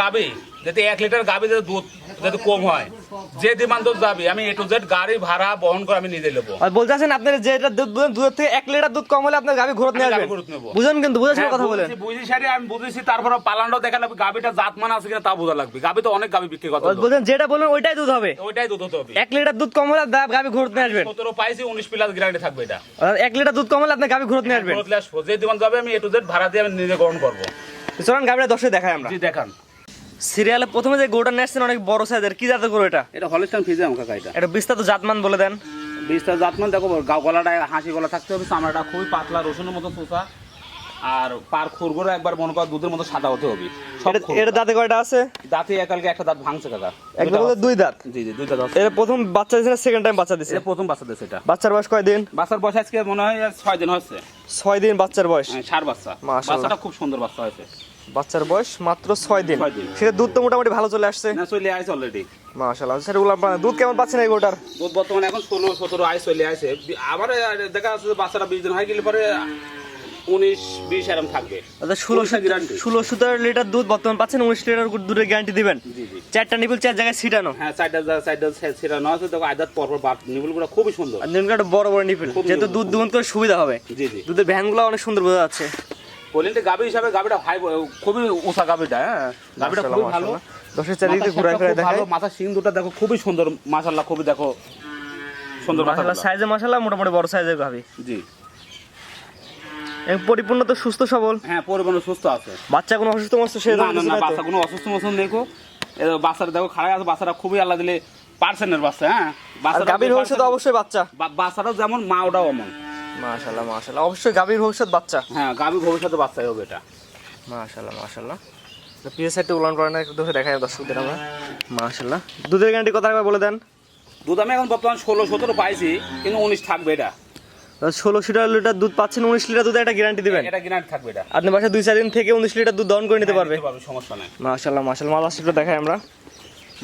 গাবি যদি 1 লিটার গাবি যদি দুধ যদি কম হয় যে ডিমান্ড দুধ যাবে আমি A to Z গাড়ি ভাড়া বহন করে আমি নিজে নেব। আর বলতেছেন আপনার যেটা দুধ থেকে 1 লিটার দুধ কম হলে আপনার গাবি ঘুরত নিয়ে আসবেন, বুঝেন কিন্তু বুঝেছেন কথা বলেন। বুঝি সারি আমি বুঝেছি, তারপরে পালানটাও দেখা লাগবে গাবিটা জাতমান আছে কিনা তা বোঝা লাগবে। গাবি তো অনেক গাবি বিক্রি করতে হবে, বলছেন যেটা বলেন ওইটাই দুধ হবে, ওইটাই দুধ হতে হবে। 1 লিটার দুধ কম হলে গাবি ঘুরত নিয়ে আসবেন। 17 পাইছি 19 প্লাস গ্যারান্টি থাকবে এটা। আর 1 লিটার দুধ কম হলে আপনি গাবি ঘুরত নিয়ে আসবেন। ঘুরত আসবো যে ডিমান্ড যাবে আমি A to Z ভাড়া দিয়ে আমি নিজে গ্রহণ করব। চলুন গাবিটা দর্শক দেখাই আমরা। জি দেখান। সিরিয়ালে প্রথমে যে গরুটা নিয়ে আসছেন অনেক বড় সাইজের, কি জাতের গরু এটা? এটা হলিস্টাইন ফ্রিজিয়ান কাকা। এটা বিস্তারিত জাতমান বলে দেন। বিস্তার জাতমান দেখো, গলাটা হাসি গলা থাকতে হবে, চামড়াটা খুবই পাতলা রসুনের মতো চোষা, আর পার খুরগুলো একবার মনে কর দুধের মতো সাদা হতে হবে। এটা দাঁতে কয়টা আছে? দাঁতে একালকে একটা দাঁত ভাঙছে কাকা। একদম দুই দাঁত? জি জি, 2 দাঁত আছে। এটা প্রথম বাচ্চা দিছে না সেকেন্ড টাইম বাচ্চা দিছে? এটা প্রথম বাচ্চা দিছে। এটা বাচ্চার বয়স কয় দিন? বাচ্চার বয়স আজকে মনে হয় 6 দিন হচ্ছে। 6 দিন বাচ্চার বয়স? ষাঁড় বাচ্চা। বাচ্চাটা খুব সুন্দর বাচ্চা হয়েছে। বাচ্চার বয়স মাত্র 6 দিন। সেটা দুধ তো মোটামুটি ভালো চলে আসছে? না, চলে আসছে অলরেডি মাশাআল্লাহ। সেটা দুধ কেমন পাচ্ছেন এই গরুটার? দুধ বর্তমানে এখন 16-17 আইস চলে আসছে। আবার দেখা যাচ্ছে বাচ্চাটা 20 দিন হয়ে গেলে পরে 19-20 এরকম থাকবে। আচ্ছা, 16-17 লিটার দুধ বর্তমান পাচ্ছেন, 19 লিটার দুধের গ্যারান্টি দিবেন? জি জি। 4টা নিবল 4 জায়গায় ছিটানো? হ্যাঁ, সাইডটা ছিটানো আছে। দেখো আদাত পরপর নিবলগুলো খুবই সুন্দর। আর নিবলটা বড় বড় নিবল, যেহেতু দুধ দুহন করে সুবিধা হবে। জি জি। দুধের ভ্যানগুলো অনেক সুন্দর বোঝা যাচ্ছে। কোয়ালিটি গাবি হিসাবে গাবিটা খুবই উঁচা গাবিটা। হ্যাঁ, গাবিটা খুবই ভালো। দশের চারিদিকে ঘুরে ফিরে দেখাই। মাথা সিং দুটো দেখো খুবই সুন্দর মাশাআল্লাহ, খুবই দেখো সুন্দর মাশাআল্লাহ। সাইজে মাশাআল্লাহ মোটামুটি বড় সাইজের গাবি। জি। পরিপূর্ণ তো সুস্থ সবল? হ্যাঁ, পরিপূর্ণ সুস্থ আছে। বাচ্চা কোনো অসুস্থ মস্ত সে? না না, বাচ্চা কোনো অসুস্থ মতন দেখো। বাচ্চাটা দেখো খাড়াই আছে। বাচ্চাটা খুবই আল্লাহ দিলে পার্সেন্টের বাচ্চা। হ্যাঁ, বাচ্চাটা গাভীর ভবিষ্যৎ অবশ্যই বাচ্চা। বাচ্চাটাও যেমন মা ওটাও এমন। মাশাআল্লাহ মাশাআল্লাহ, অবশ্যই গাভীর ভবিষ্যৎ বাচ্চা। হ্যাঁ, গাভীর ভবিষ্যতে বাচ্চাই হবে এটা। মাশাআল্লাহ মাশাআল্লাহ। তো পিএস সাইডটা উলান করে না একটু দেখে দেখাই দর্শকদের আমরা। মাশাআল্লাহ। দুধের গ্যারান্টি কত টাকা বলে দেন? দুধ আমি এখন বর্তমান 16-17 পাইছি, কিন্তু 19 থাকবে এটা। 16 লিটার দুধ পাচ্ছেন, 19 লিটার দুধে একটা গ্যারান্টি দিবেন? এটা গ্যারান্টি থাকবে এটা। আপনি বাসায় 2-4 দিন থেকে 19 লিটার দুধ দহন করে নিতে পারবে? সমস্যা নাই। মাশাআল্লাহ মাশাআল্লাহ। মাদার শেপটা দেখাই আমরা।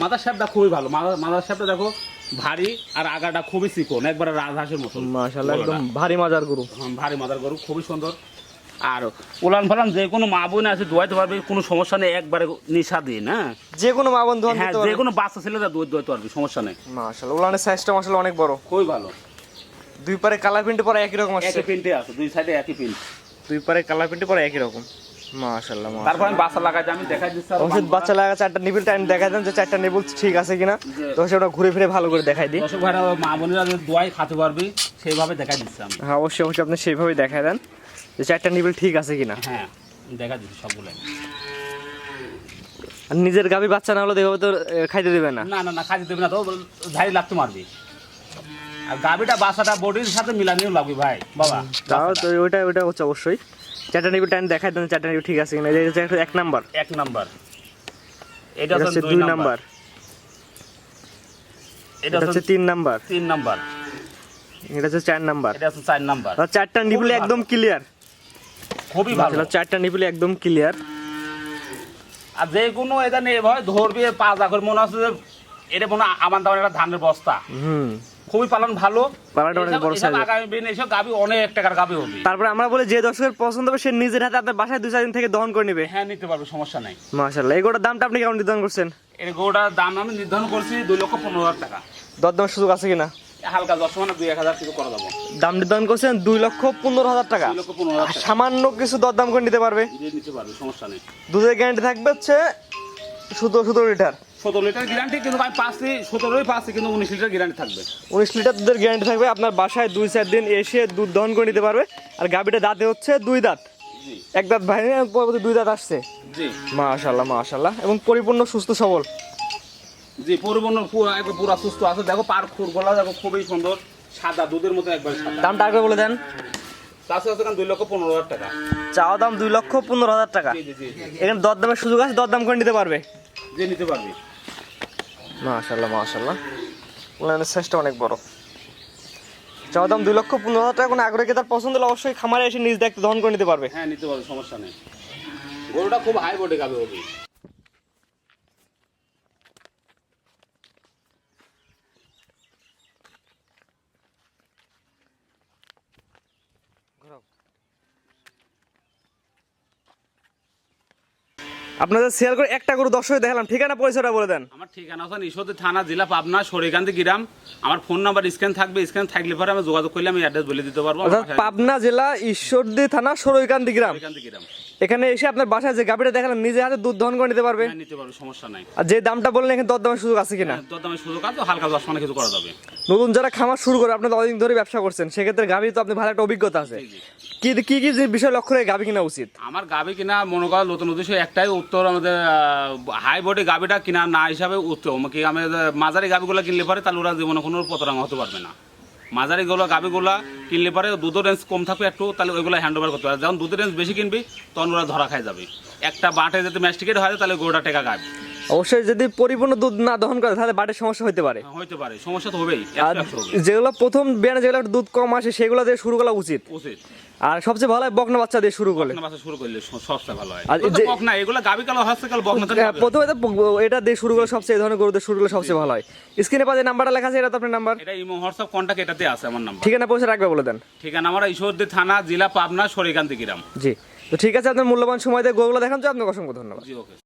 মাদার শেপটা খুবই ভালো। মাদার শেপটা দেখো ভারী, আর আগাটা খুবই চিকন, একবারে রাজহাঁসের মতো। মাশাআল্লাহ, একদম ভারী মাজার গরু। ভারী মাদার গরু, খুবই সুন্দর। আর উলান ফালান যে কোনো মা বোন আছে দোয়াইতে পারবে, কোনো সমস্যা নেই। একবারে নিশা দিন। হ্যাঁ, যে কোনো মা বোন দহন হ্যাঁ, করতে পারবে? যে কোনো বাচ্চা ছেলেরা দুধ দোয়াইতে পারবে, সমস্যা নেই। মাশাআল্লাহ। উলানের সাইজটা মাশাআল্লাহ অনেক বড়, খুবই ভালো। দুই পারে কালার প্রিন্ট পরে একই রকম আছে? একই প্রিন্টে আছে, দুই সাইডে একই প্রিন্ট। দুই পারে কালার প্রিন্ট পরে একই রকম। মাশাআল্লাহ মাশাআল্লাহ। তারপর আমি বাচ্চা লাগাই আমি দেখাই দিচ্ছি। ওষুধ বাচ্চা লাগা 4টা নিবল টাইম দেখাই দেন যে 4টা নিবল ঠিক আছে কিনা, তো সেটা ঘুরে ফিরে ভালো করে দেখাই দিই। দর্শক ভাইরা মা বোনেরা যে দোয়াই খাতে পারবে সেইভাবে দেখাই দিচ্ছি আমি। হ্যাঁ, অবশ্যই অবশ্যই আপনি সেইভাবেই দেখাই দেন যে 4টা নিবল ঠিক আছে কিনা। হ্যাঁ, দেখা দিচ্ছি সবগুলো। আর নিজের গাভী বাচ্চা না হলে দেখবে তো খাইতে দেবে না? না না না, খাইতে দেবে না তো, ঝাড়ি লাগতে মারবি। আর গাভীটা বাচ্চাটা বডির সাথে মিলানিও লাগবে ভাই বাবা। তাও তো ওইটা হচ্ছে অবশ্যই। 4টা নিবল টাইম দেখাই দেন 4টা নিবল ঠিক আছে কিনা। এটা হচ্ছে 1 নাম্বার। 1 নাম্বার। এটা হচ্ছে 2 নাম্বার। এটা হচ্ছে 3 নাম্বার। 3 নাম্বার। এটা হচ্ছে 4 নাম্বার। এটা হচ্ছে 4 নাম্বার। আর 4টা নিবল একদম ক্লিয়ার, খুবই ভালো। 4টা নিবল একদম ক্লিয়ার। আর যে কোনো এটা নিয়ে ভাই ধরবি পাজা করে মনে হচ্ছে যে এটা মনে আমার দাম একটা ধানের বস্তা। খুবই পালন ভালো। পালনটা অনেক বড় সাইজ। আগামী দিনে এসব গাভী অনেক টাকার গাভী হবে। তারপরে আমরা বলি যে দর্শকের পছন্দ হবে সে নিজের হাতে আপনার বাসায় 2-4 দিন থেকে দহন করে নেবে। হ্যাঁ, নিতে পারবে, সমস্যা নাই। মাশাআল্লাহ। এই গোটার দামটা আপনি কেমন নির্ধারণ করছেন? এই গরুটার দাম আমি নির্ধারণ করছি 2,15,000 টাকা। দরদামের সুযোগ আছে কিনা? হালকা 10 মানে 2-1,000 কিছু করা যাবে। দাম নির্ধারণ করছেন 2,15,000 টাকা। 2,15,000 টাকা। সামান্য কিছু দরদাম করে নিতে পারবে? যে নিতে পারবে, সমস্যা নেই। দুধের গ্যারান্টি থাকবে হচ্ছে 17 লিটার। 17 লিটার গ্যারান্টি, কিন্তু আমি পাচ্ছি 17ই পাচ্ছি, কিন্তু 19 লিটার গ্যারান্টি থাকবে। 19 লিটার দুধের গ্যারান্টি থাকবে। আপনার বাসায় 2-4 দিন এসে দুধ দহন করে নিতে পারবে। আর গাভীটা দাঁতে হচ্ছে 2 দাঁত। জি। 1 দাঁত ভাঙে পরবর্তী 2 দাঁত আসছে। জি। মাশাআল্লাহ মাশাআল্লাহ। এবং পরিপূর্ণ সুস্থ সবল। জি, পরিপূর্ণ পুরো সুস্থ আছে। দেখো পার খুরগুলো দেখো খুবই সুন্দর, সাদা দুধের মতো একবার সাদা। দামটা আগে বলে দেন। তাছাড়া আছে 2,15,000 টাকা। চাওয়া দাম 2,15,000 টাকা। জি জি জি। এখানে দরদামের সুযোগ আছে, দরদাম করে নিতে পারবে? যে নিতে পারবে। মাশাআল্লাহ মাশাআল্লাহ। উলানের সাইজটা অনেক বড়। চাওয়া দাম 2,15,000 টাকা। কোনো আগ্রহী তার পছন্দ হলে অবশ্যই খামারে এসে নিজ দায়িত্বে দহন করে নিতে পারবে। হ্যাঁ, নিতে পারবে, সমস্যা নেই। গরুটা খুব হাই বডি গাবে হবে। আপনাদের শেয়ার করে একটা গরু দর্শক দেখালাম, ঠিকানা পরিচয়টা বলে দেন। আমার ঠিকানা হচ্ছে ঈশ্বরদী থানা, জেলা পাবনা, সরিকান্দি গ্রাম। আমার ফোন নাম্বার স্ক্যান থাকবে, স্ক্যান থাকলে পরে আমি যোগাযোগ করলে আমি অ্যাড্রেস বলে দিতে পারবো। অর্থাৎ পাবনা জেলা ঈশ্বরদী থানা সরৈকান্দি গ্রাম, সরিকান্দি গ্রাম। এখানে এসে আপনার বাসায় যে গাভীটা দেখালাম নিজে হাতে দুধ দহন করে নিতে পারবে। হ্যাঁ, নিতে পারবো, সমস্যা নাই। আর যে দামটা বললেন এখানে দরদামের সুযোগ আছে কিনা? দরদামের সুযোগ আছে, হালকা 10 মানে কিছু করা যাবে। নতুন যারা খামার শুরু করে, আপনাদের অনেকদিন ধরে ব্যবসা করছেন, সেক্ষেত্রে গাভী তো আপনি ভালো একটা অভিজ্ঞতা আছে, জি, জি। কি কি কি বিষয় লক্ষ্য রেখে গাভী কিনা উচিত? আমার গাবি কিনা মনে করা নতুন উদ্দেশ্য একটাই, উত্তর আমাদের হাই বডি গাবিটা কিনা না হিসাবে উত্তম কি। আমি মাঝারি গাবিগুলো কিনলে পারে তাহলে ওরা জীবনে কোনো প্রতারণা হতে পারবে না। মাঝারিগুলো গাবিগুলা কিনলে পারে দুধের রেঞ্জ কম থাকবে একটু, তাহলে ওইগুলো হ্যান্ড ওভার করতে পারে। যখন দুধের রেঞ্জ বেশি কিনবি তখন ওরা ধরা খাই যাবে। একটা বাটে যদি ম্যাস্টিকেট হয় তাহলে গোটা টেকা গাবি। অবশ্যই যদি পরিপূর্ণ দুধ না দহন করে তাহলে বাটের সমস্যা হতে পারে। হইতে পারে, সমস্যা তো হবেই। আর যেগুলো প্রথম বিয়ানে যেগুলো একটু দুধ কম আসে সেগুলো দিয়ে শুরু করা উচিত। উচিত। আর সবচেয়ে ভালো হয় বকনা বাচ্চা দিয়ে শুরু করলে। বকনা বাচ্চা শুরু করলে সবচেয়ে ভালো হয়। আর এগুলো তো বকনা, এগুলো গাবি কালো হচ্ছে কাল বকনা থেকে হবে। প্রথমে তো এটা দিয়ে শুরু করলে সবচেয়ে, এই ধরনের গরু দিয়ে শুরু করলে সবচেয়ে ভালো হয়। স্ক্রিনে পাশে নাম্বারটা লেখা আছে, এটা তো আপনার নাম্বার। এটা ইমো হোয়াটসঅ্যাপ কন্টাক্ট এটাতে আছে আমার নাম্বার। ঠিকানা পয়সা রাখবে বলে দেন। ঠিকানা আমার ঈশ্বরদী থানা, জেলা পাবনা, সরিকান্দি গ্রাম। জি, তো ঠিক আছে, আপনার মূল্যবান সময় দিয়ে গরুগুলো দেখান, তো আপনাকে অসংখ্য ধন্যবাদ। জি, ওকে।